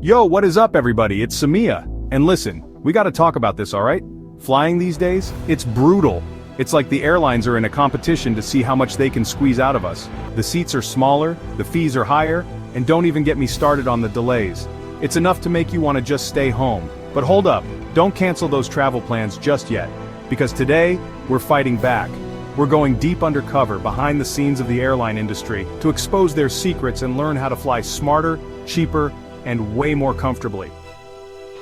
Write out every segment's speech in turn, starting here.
Yo, what is up everybody? It's Samia. And listen, we gotta talk about this, alright? Flying these days? It's brutal. It's like the airlines are in a competition to see how much they can squeeze out of us. The seats are smaller, the fees are higher, and don't even get me started on the delays. It's enough to make you want to just stay home. But hold up, don't cancel those travel plans just yet. Because today, we're fighting back. We're going deep undercover behind the scenes of the airline industry to expose their secrets and learn how to fly smarter, cheaper, and way more comfortably.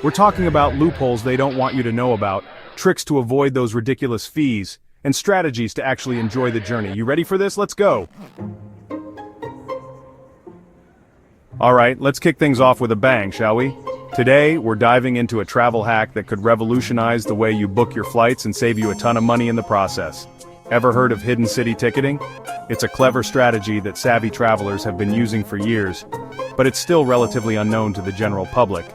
We're talking about loopholes they don't want you to know about, tricks to avoid those ridiculous fees, and strategies to actually enjoy the journey. You ready for this? Let's go! Alright, let's kick things off with a bang, shall we? Today, we're diving into a travel hack that could revolutionize the way you book your flights and save you a ton of money in the process. Ever heard of hidden city ticketing? It's a clever strategy that savvy travelers have been using for years, but it's still relatively unknown to the general public.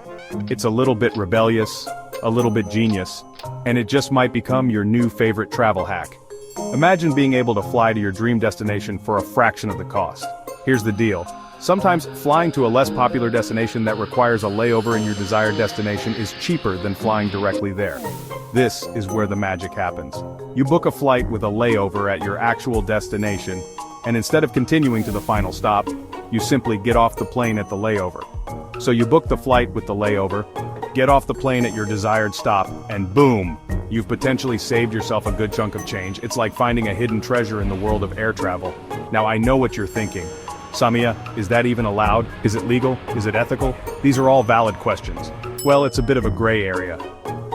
It's a little bit rebellious, a little bit genius, and it just might become your new favorite travel hack. Imagine being able to fly to your dream destination for a fraction of the cost. Here's the deal. Sometimes flying to a less popular destination that requires a layover in your desired destination is cheaper than flying directly there. This is where the magic happens. You book a flight with a layover at your actual destination, and instead of continuing to the final stop, you simply get off the plane at the layover. So you book the flight with the layover, get off the plane at your desired stop, and boom! You've potentially saved yourself a good chunk of change. It's like finding a hidden treasure in the world of air travel. Now I know what you're thinking. Samia, is that even allowed? Is it legal? Is it ethical? These are all valid questions. Well, it's a bit of a gray area.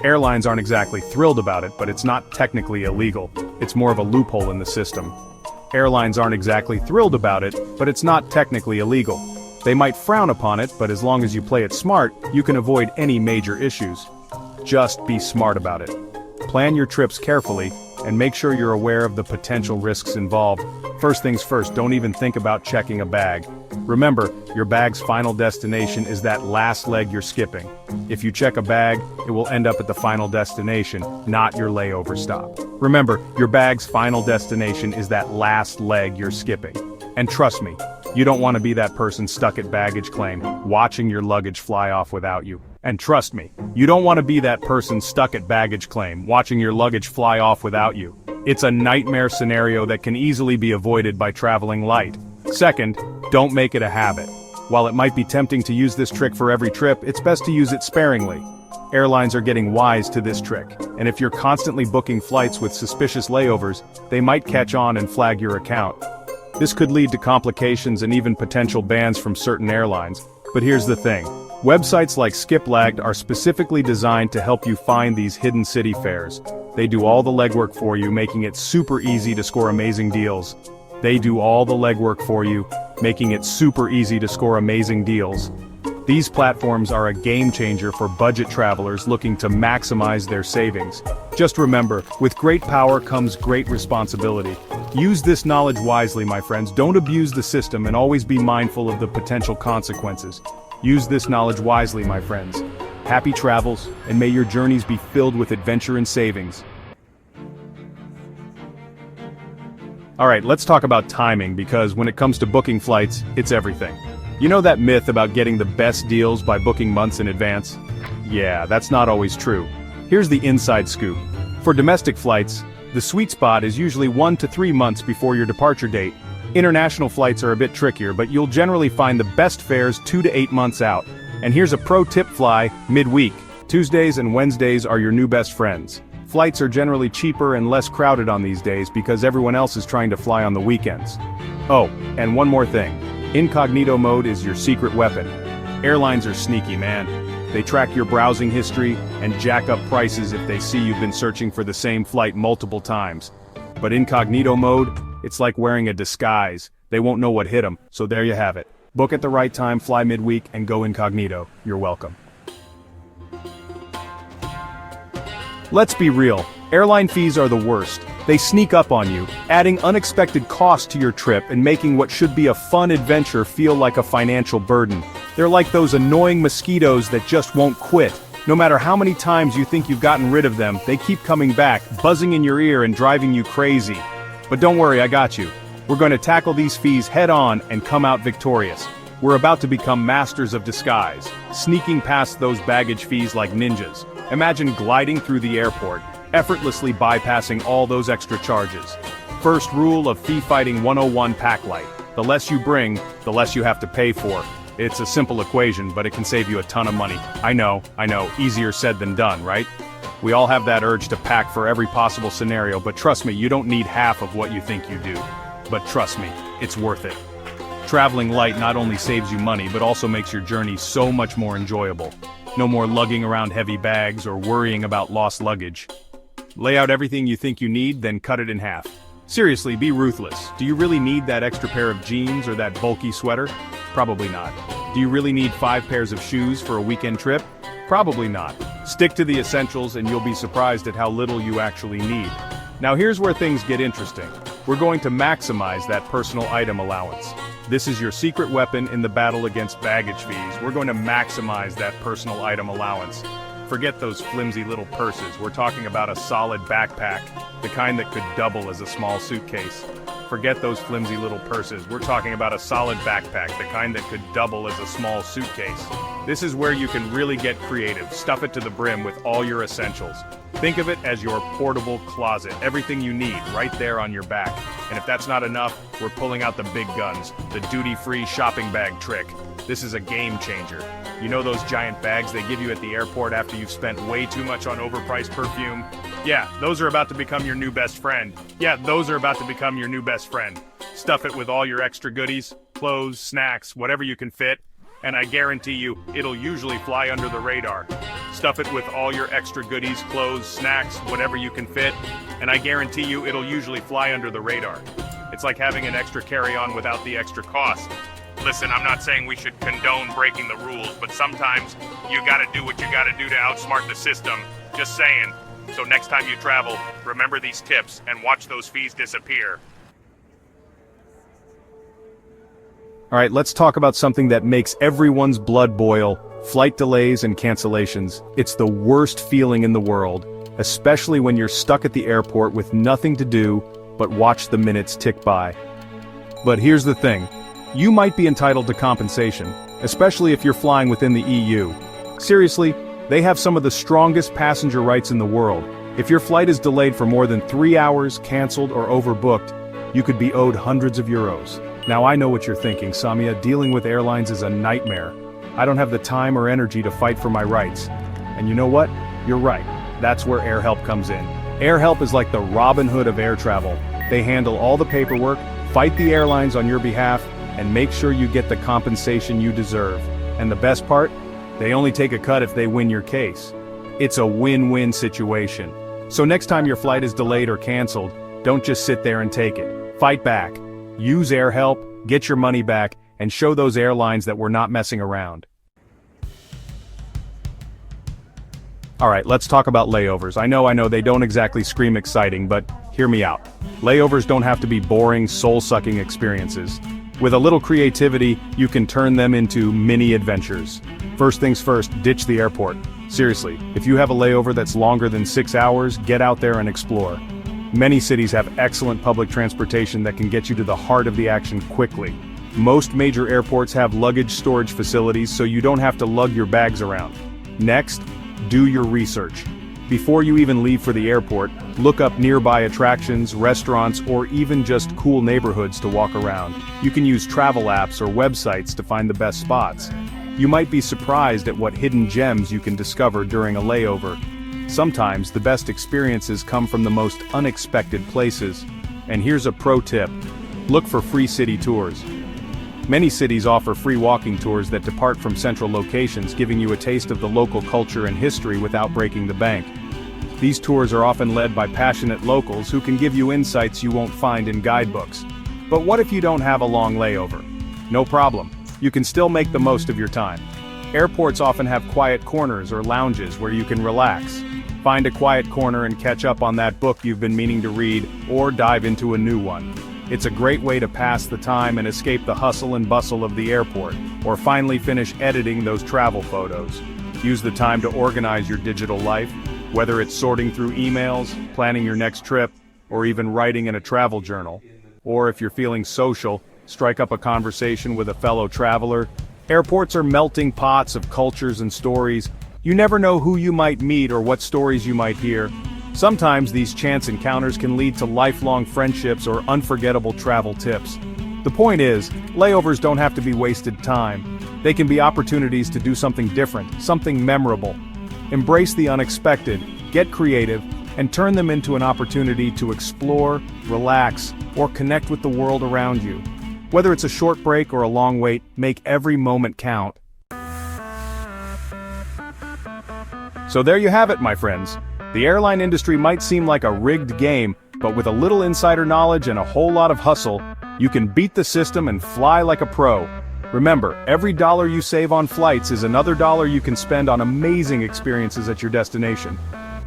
Airlines aren't exactly thrilled about it, but it's not technically illegal. It's more of a loophole in the system. Airlines aren't exactly thrilled about it, but it's not technically illegal. They might frown upon it, but as long as you play it smart, you can avoid any major issues. Just be smart about it. Plan your trips carefully, and make sure you're aware of the potential risks involved. First things first, don't even think about checking a bag. Remember, your bag's final destination is that last leg you're skipping. If you check a bag, it will end up at the final destination, not your layover stop. Remember, your bag's final destination is that last leg you're skipping. And trust me, you don't want to be that person stuck at baggage claim, watching your luggage fly off without you. And trust me, you don't want to be that person stuck at baggage claim, watching your luggage fly off without you. It's a nightmare scenario that can easily be avoided by traveling light. Second, don't make it a habit. While it might be tempting to use this trick for every trip, it's best to use it sparingly. Airlines are getting wise to this trick, and if you're constantly booking flights with suspicious layovers, they might catch on and flag your account. This could lead to complications and even potential bans from certain airlines. But here's the thing. Websites like SkipLagged are specifically designed to help you find these hidden city fares. They do all the legwork for you, making it super easy to score amazing deals. These platforms are a game changer for budget travelers looking to maximize their savings. Just remember, with great power comes great responsibility. Use this knowledge wisely, my friends. Don't abuse the system and always be mindful of the potential consequences. Use this knowledge wisely, my friends. Happy travels, and may your journeys be filled with adventure and savings. Alright, let's talk about timing, because when it comes to booking flights, it's everything. You know that myth about getting the best deals by booking months in advance? Yeah, that's not always true. Here's the inside scoop. For domestic flights, the sweet spot is usually 1 to 3 months before your departure date. International flights are a bit trickier, but you'll generally find the best fares 2 to 8 months out. And here's a pro tip: fly midweek. Tuesdays and Wednesdays are your new best friends. Flights are generally cheaper and less crowded on these days because everyone else is trying to fly on the weekends. Oh, and one more thing. Incognito mode is your secret weapon. Airlines are sneaky, man. They track your browsing history and jack up prices if they see you've been searching for the same flight multiple times. But incognito mode, it's like wearing a disguise. They won't know what hit them, so there you have it. Book at the right time, fly midweek, and go incognito. You're welcome. Let's be real, airline fees are the worst. They sneak up on you, adding unexpected costs to your trip and making what should be a fun adventure feel like a financial burden. They're like those annoying mosquitoes that just won't quit. No matter how many times you think you've gotten rid of them, they keep coming back, buzzing in your ear and driving you crazy. But don't worry, I got you. We're going to tackle these fees head on and come out victorious. We're about to become masters of disguise, sneaking past those baggage fees like ninjas. Imagine gliding through the airport, effortlessly bypassing all those extra charges. First rule of fee fighting 101: pack light. The less you bring, the less you have to pay for. It's a simple equation, but it can save you a ton of money. I know, easier said than done, right? We all have that urge to pack for every possible scenario, but trust me, you don't need half of what you think you do. But trust me, it's worth it. Traveling light not only saves you money, but also makes your journey so much more enjoyable. No more lugging around heavy bags or worrying about lost luggage. Lay out everything you think you need, then cut it in half. Seriously, be ruthless. Do you really need that extra pair of jeans or that bulky sweater? Probably not. Do you really need 5 pairs of shoes for a weekend trip? Probably not. Stick to the essentials and you'll be surprised at how little you actually need. Now here's where things get interesting. We're going to maximize that personal item allowance. This is your secret weapon in the battle against baggage fees. We're going to maximize that personal item allowance. Forget those flimsy little purses. We're talking about a solid backpack, the kind that could double as a small suitcase. Forget those flimsy little purses. We're talking about a solid backpack, the kind that could double as a small suitcase. This is where you can really get creative. Stuff it to the brim with all your essentials. Think of it as your portable closet, everything you need right there on your back. And if that's not enough, we're pulling out the big guns, the duty-free shopping bag trick. This is a game changer. You know those giant bags they give you at the airport after you've spent way too much on overpriced perfume? Yeah, those are about to become your new best friend. Stuff it with all your extra goodies, clothes, snacks, whatever you can fit, and I guarantee you, it'll usually fly under the radar. Stuff it with all your extra goodies, clothes, snacks, whatever you can fit, and I guarantee you, it'll usually fly under the radar. It's like having an extra carry-on without the extra cost. Listen, I'm not saying we should condone breaking the rules, but sometimes you gotta do what you gotta do to outsmart the system. Just saying. So next time you travel, remember these tips and watch those fees disappear. Alright, let's talk about something that makes everyone's blood boil: flight delays and cancellations. It's the worst feeling in the world, especially when you're stuck at the airport with nothing to do but watch the minutes tick by. But here's the thing. You might be entitled to compensation, especially if you're flying within the EU. Seriously, they have some of the strongest passenger rights in the world. If your flight is delayed for more than 3 hours, canceled, or overbooked, you could be owed hundreds of euros. Now I know what you're thinking, Samia, dealing with airlines is a nightmare. I don't have the time or energy to fight for my rights. And you know what? You're right. That's where AirHelp comes in. AirHelp is like the Robin Hood of air travel. They handle all the paperwork, fight the airlines on your behalf, and make sure you get the compensation you deserve. And the best part? They only take a cut if they win your case. It's a win-win situation. So next time your flight is delayed or canceled, don't just sit there and take it. Fight back. Use AirHelp, get your money back, and show those airlines that we're not messing around. Alright, let's talk about layovers. I know they don't exactly scream exciting, but hear me out. Layovers don't have to be boring, soul-sucking experiences. With a little creativity, you can turn them into mini adventures. First things first, ditch the airport. Seriously, if you have a layover that's longer than 6 hours, get out there and explore. Many cities have excellent public transportation that can get you to the heart of the action quickly. Most major airports have luggage storage facilities so you don't have to lug your bags around. Next, do your research. Before you even leave for the airport, look up nearby attractions, restaurants, or even just cool neighborhoods to walk around. You can use travel apps or websites to find the best spots. You might be surprised at what hidden gems you can discover during a layover. Sometimes the best experiences come from the most unexpected places. And here's a pro tip. Look for free city tours. Many cities offer free walking tours that depart from central locations, giving you a taste of the local culture and history without breaking the bank. These tours are often led by passionate locals who can give you insights you won't find in guidebooks. But what if you don't have a long layover? No problem. You can still make the most of your time. Airports often have quiet corners or lounges where you can relax. Find a quiet corner and catch up on that book you've been meaning to read, or dive into a new one. It's a great way to pass the time and escape the hustle and bustle of the airport, or finally finish editing those travel photos. Use the time to organize your digital life, whether it's sorting through emails, planning your next trip, or even writing in a travel journal. Or if you're feeling social, strike up a conversation with a fellow traveler. Airports are melting pots of cultures and stories. You never know who you might meet or what stories you might hear. Sometimes these chance encounters can lead to lifelong friendships or unforgettable travel tips. The point is, layovers don't have to be wasted time. They can be opportunities to do something different, something memorable. Embrace the unexpected, get creative, and turn them into an opportunity to explore, relax, or connect with the world around you. Whether it's a short break or a long wait, make every moment count. So there you have it, my friends. The airline industry might seem like a rigged game, but with a little insider knowledge and a whole lot of hustle, you can beat the system and fly like a pro. Remember, every dollar you save on flights is another dollar you can spend on amazing experiences at your destination.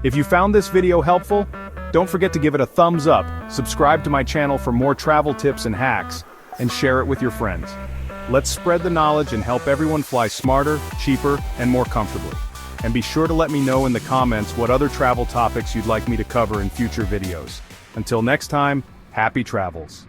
If you found this video helpful, don't forget to give it a thumbs up, subscribe to my channel for more travel tips and hacks, and share it with your friends. Let's spread the knowledge and help everyone fly smarter, cheaper, and more comfortably. And be sure to let me know in the comments what other travel topics you'd like me to cover in future videos. Until next time, happy travels.